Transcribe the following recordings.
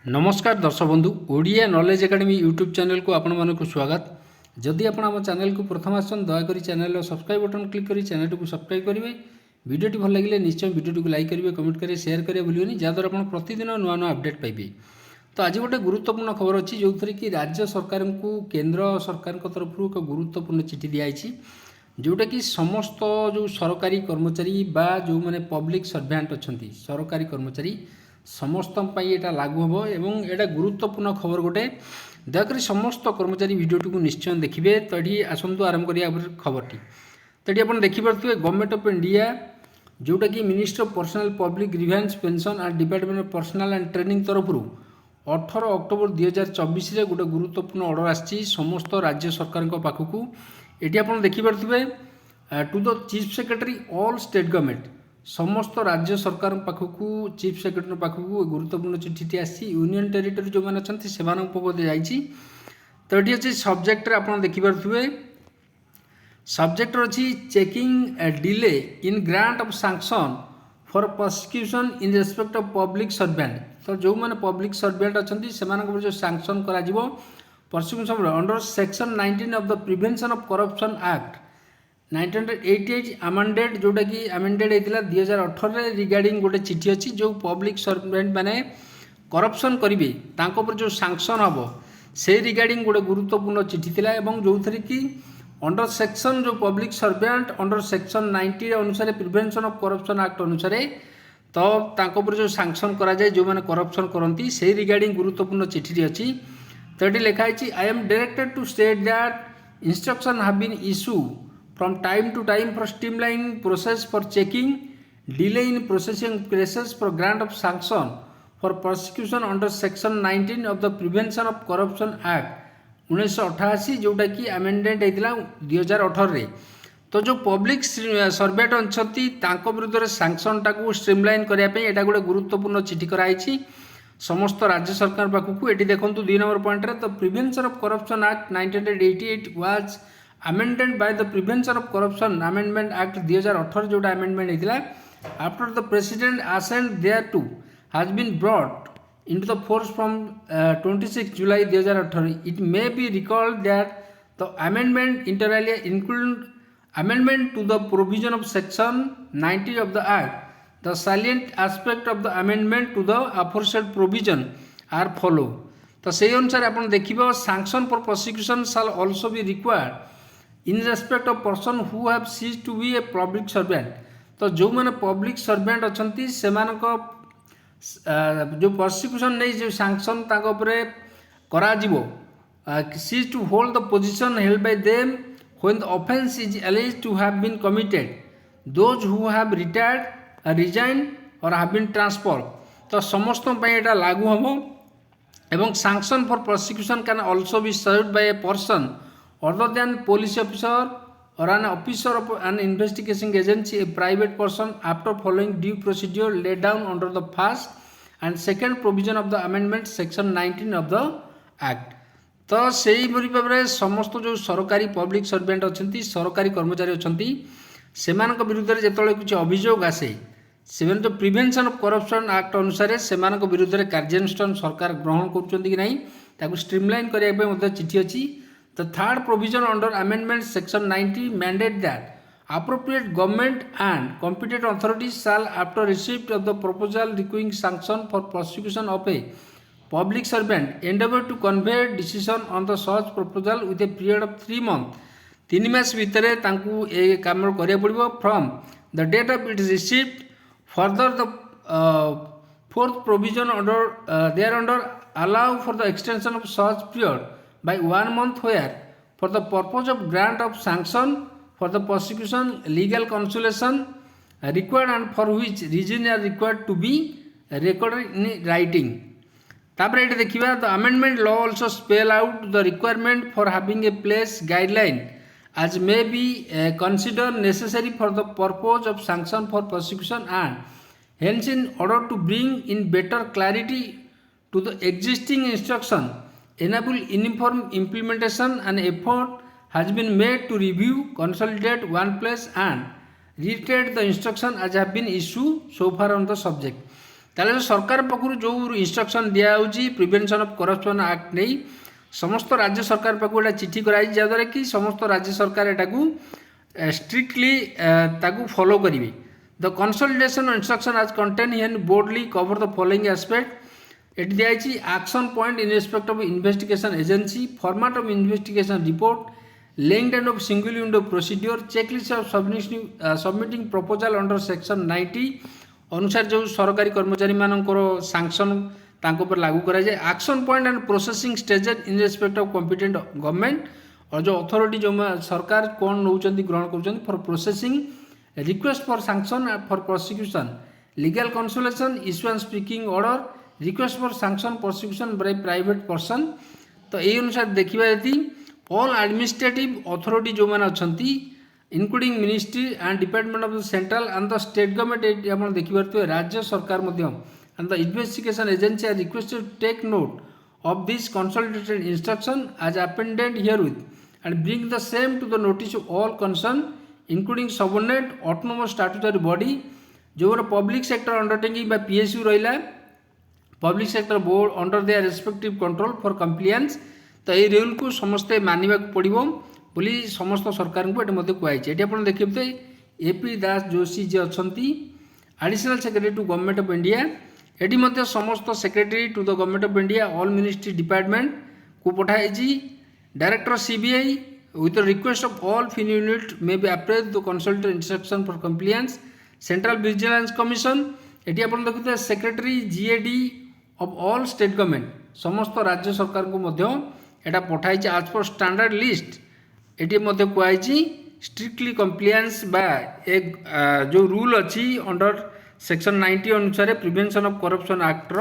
नमस्कार दर्शक बंधु Odia knowledge academy YouTube channel को आपण मानक स्वागत। जदि आपण आम चैनल को प्रथम आसन दयाकोरी चैनल सब्सक्राइब बटन क्लिक करी चैनल को सब्सक्राइब करेंगे। वीडियोटी भल लगे निश्चय वीडियो को लाइक करेंगे, कमेंट करेंगे, शेयर करेंगे भूलिए जहाँद्वारा आप प्रतिदिन नुआ नुआ अपडेट पाइबे। तो आज गोटे गुरुत्वपूर्ण खबर अच्छी जो थी कि राज्य सरकार को केंद्र सरकार तरफ एक गुरुत्वपूर्ण चिठी दिखाई जोटा कि समस्त जो सरकारी कर्मचारी बा जो मैंने पब्लिक सर्वेंट अच्छा सरकारी कर्मचारी समस्त यहाँ लागू हम एवं एटा गुरुत्वपूर्ण खबर गोटे दयाकोरी समस्त कर्मचारी वीडियोटी को निश्चय देखिए। तो ये आसतु आरंभ करिया खबरटी। तो ये आप देखिपे गवर्नमेंट ऑफ इंडिया जोटा कि ministry of personnel public grievance pension and department of personal and training तरफ 18 अक्टोबर 2024 रे गोटे गुरुत्वपूर्ण ऑर्डर आसी समस्त राज्य सरकार पाखक ये आप देखिपे to the chief secretary all state government समस्त राज्य सरकार पाखक चीफ सेक्रेटरी पाखक गुरुत्वपूर्ण चिठी आसी यूनियन टेरिटरी जो मैंने अच्छा से जाइए। तो ये अच्छे सब्जेक्ट आप देखिपे सब्जेक्ट अच्छी checking delay in grant of sanction for prosecution in respect of public servant. तो जो मैंने पब्लिक सर्वेंट अच्छा से जो सैंक्शन कर prosecution under section 19 of the prevention of corruption act 1988 amended जोटा कि अमेंडेड होता 2018 रिगार्डिंग गोटे चिठी अच्छी जो पब्लिक सर्वेंट मैंने करप्शन करेंगे तांको जो सैंक्शन हम से रिगार्डिंग गोटे गुरुत्वपूर्ण चिठी थिला जो थी कि अंडर सेक्शन जो पब्लिक सर्वेंट अंडर सेक्शन 90 अनुसार प्रिवेंशन ऑफ करप्शन एक्ट अनुसार तो तांको जो सैंक्शन करा जाए जो मैंने करप्शन करती से रिगार्डिंग गुरुत्वपूर्ण चिठी अच्छी। तो ये लिखाई I am directed to state that instruction have been issue from time to time for streamlining process for checking delay in processing cases for grant of sanction for prosecution under section 19 of the prevention of corruption act 1988 जोटा कि amendment होता 2018 तो जो public servant अच्छा विरुद्ध sanction टाक streamline करने यहाँ गोटे गुरुत्वपूर्ण चिठी कराई समस्त राज्य सरकार पाखक ये देखो 2 नंबर पॉइंट रे। तो prevention of corruption act 1988 was amended by the prevention of corruption amendment act 2018 जोटा amendment होता after the president assent thereto has been brought into the force from 26 July 2018 it may be recalled that the amendment inter alia include amendment to the provision of section 90 of the act the salient aspect of the amendment to the aforesaid provision are follow। तो से अनुसार आप देखिए sanction for prosecution shall also be required in respect of person who have ceased to be a public servant. तो जो मैंने public servant अच्छा से जो प्रोसिक्यूशन नहीं जो सैंक्शन करा ceased to hold the position held by them when the offence is alleged to have been committed those who have retired resign और हैव बीन ट्रांसफर। तो समस्त यहाँ लागू हम एवं sanction for prosecution can also be served by a person other than police officer or an officer of an investigating agency a private person after following due procedure laid down under the first and second provision of the amendment section 19 of the act। तो सही भाव में समस्त जो सरकारी public servant अच्छा सरकारी कर्मचारी अच्छा से विरुद्ध जो कुछ अभियोग आसे से जो प्रिवेंशन ऑफ करप्शन एक्ट अनुसार से विरुद्ध कार्यानुष्ठान सरकार ग्रहण कर स्ट्रीमलाइन करने चिठी अच्छी। The third provision under amendment section 90 mandate that appropriate government and competent authorities shall after receipt of the proposal requiring sanction for prosecution of a public servant endeavour to convey decision on the such proposal with a period of 3 months 3 मास भितर तांकू ए काम करिया पड़िबो from the date of its receipt। further the fourth provision under thereunder allow for the extension of such period by 1 month where for the purpose of grant of sanction for the prosecution legal consultation required and for which reason are required to be recorded in writing। तापर ये देखिए the amendment law also spell out the requirement for having a place guideline as may be considered necessary for the purpose of sanction for prosecution and hence in order to bring in better clarity to the existing instruction enable uniform implementation and effort has been made to review consolidate one place and reiterate the instruction as have been issued so far on the subject। ताले सरकार पक्षर जो instruction दिखाई prevention of corruption act नहीं समस्त राज्य सरकार पाखु एटा चिठी कराई जहाँद्वारा कि समस्त राज्य सरकार एटाकू स्ट्रिक्टली ताकू फॉलो करेंगे। द कंसोलिडेशन इंस्ट्रक्शन आज contain herein broadly cover the following aspect एटी दिखाई action point in respect of investigation agency format of investigation report laying down of single window procedure checklist of submitting proposal under section 90 अनुसार जो सरकारी कर्मचारी मानकर sanction तांको पर लागू करा जाए। Action point and processing stages in respect of competent government और जो अथॉरिटी जो सरकार कौन नौचंती ग्रहण कर for processing request for sanction for prosecution legal consolation issuance speaking order request for sanction prosecution by private person. तो यही अनुसार देखा यदि ऑल एडमिनिस्ट्रेटिव अथॉरिटी जो मैंने अच्छा including ministry and department of the central and the state government आप देखिए राज्य सरकार and the investigation agency are requested to take note of this consolidated instruction as appended herewith and bring the same to the notice of all concerned including subordinate autonomous statutory body जो public sector undertaking by PSU रहा public sector board under their respective control for compliance। तो ये rule को समस्ते मानवा पड़ो बोली समस्त सरकार को ये कहुई। ये आप देखिए एपी दास जोशी जी अच्छा additional secretary to government of India एटी मध्य समस्त secretary to the government of India all ministry department को पठाई। Director CBI with request of all फिन unit may be apprise the consolidated instruction for compliance central vigilance commission एटी आप देखते secretary GAD of all state government समस्त राज्य सरकार को मध्य एटा पठाई आज पर स्टैंडर्ड लिस्ट एटी मध्य कहुई स्ट्रिक्टली कंप्लायंस बा एक जो रूल अच्छी अंडर सेक्शन 90 अनुसार प्रिवेंशन ऑफ करप्शन एक्ट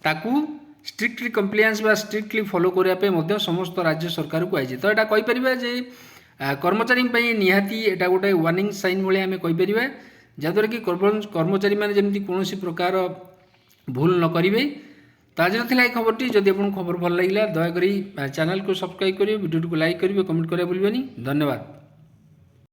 ताकू स्ट्रिक्टली कंप्लायंस बा स्ट्रिक्टली फॉलो करने समस्त राज्य सरकार को आई। तो यहाँ कहीपर जे कर्मचारी निहाती एटा गोटे वार्निंग साइन भाई आम कहीपर जहाँद्वारा कि कर्मचारी मैंने जमी कौन प्रकार भूल न करेंगे। तो आज थी खबर जदि आपको खबर भल लगे दयाकोरी चैनल को सब्सक्राइब करेंगे वीडियो को लाइक करेंगे कमेंट करें भूलें। धन्यवाद।